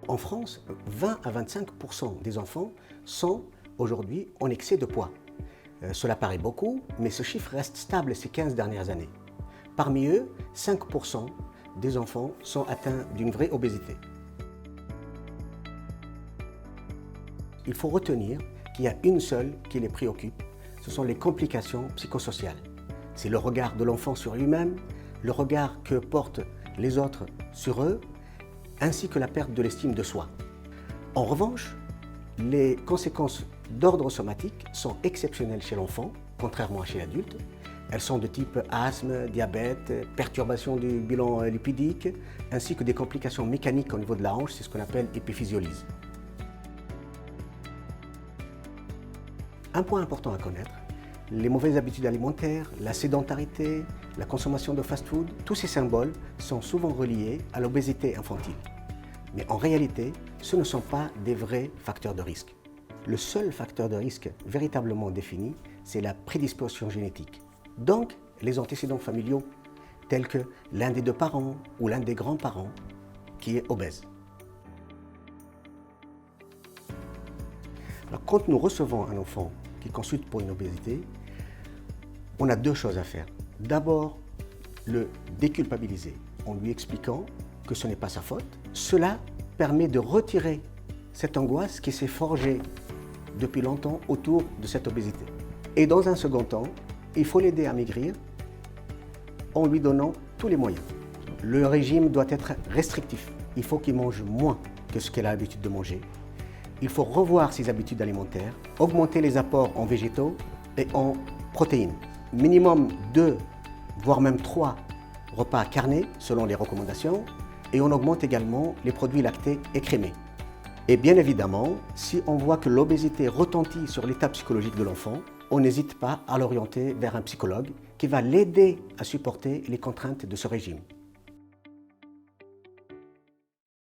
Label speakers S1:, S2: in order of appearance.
S1: En France, 20 à 25% des enfants sont aujourd'hui en excès de poids. Cela paraît beaucoup, mais ce chiffre reste stable ces 15 dernières années. Parmi eux, 5% des enfants sont atteints d'une vraie obésité. Il faut retenir qu'il y a une seule qui les préoccupe, ce sont les complications psychosociales. C'est le regard de l'enfant sur lui-même, le regard que portent les autres sur eux, ainsi que la perte de l'estime de soi. En revanche, les conséquences d'ordre somatique sont exceptionnelles chez l'enfant, contrairement à chez l'adulte. Elles sont de type asthme, diabète, perturbation du bilan lipidique, ainsi que des complications mécaniques au niveau de la hanche, c'est ce qu'on appelle épiphysiolyse. Un point important à connaître, les mauvaises habitudes alimentaires, la sédentarité, la consommation de fast-food, tous ces symboles sont souvent reliés à l'obésité infantile. Mais en réalité, ce ne sont pas des vrais facteurs de risque. Le seul facteur de risque véritablement défini, c'est la prédisposition génétique. Donc, les antécédents familiaux, tels que l'un des deux parents ou l'un des grands-parents qui est obèse. Alors, quand nous recevons un enfant qui consulte pour une obésité, on a deux choses à faire. D'abord, le déculpabiliser en lui expliquant que ce n'est pas sa faute. Cela permet de retirer cette angoisse qui s'est forgée depuis longtemps autour de cette obésité. Et dans un second temps, il faut l'aider à maigrir en lui donnant tous les moyens. Le régime doit être restrictif. Il faut qu'il mange moins que ce qu'il a l'habitude de manger. Il faut revoir ses habitudes alimentaires, augmenter les apports en végétaux et en protéines. Minimum 2, voire même 3 repas carnés selon les recommandations, et on augmente également les produits lactés et crémés. Et bien évidemment, si on voit que l'obésité retentit sur l'état psychologique de l'enfant, on n'hésite pas à l'orienter vers un psychologue qui va l'aider à supporter les contraintes de ce régime.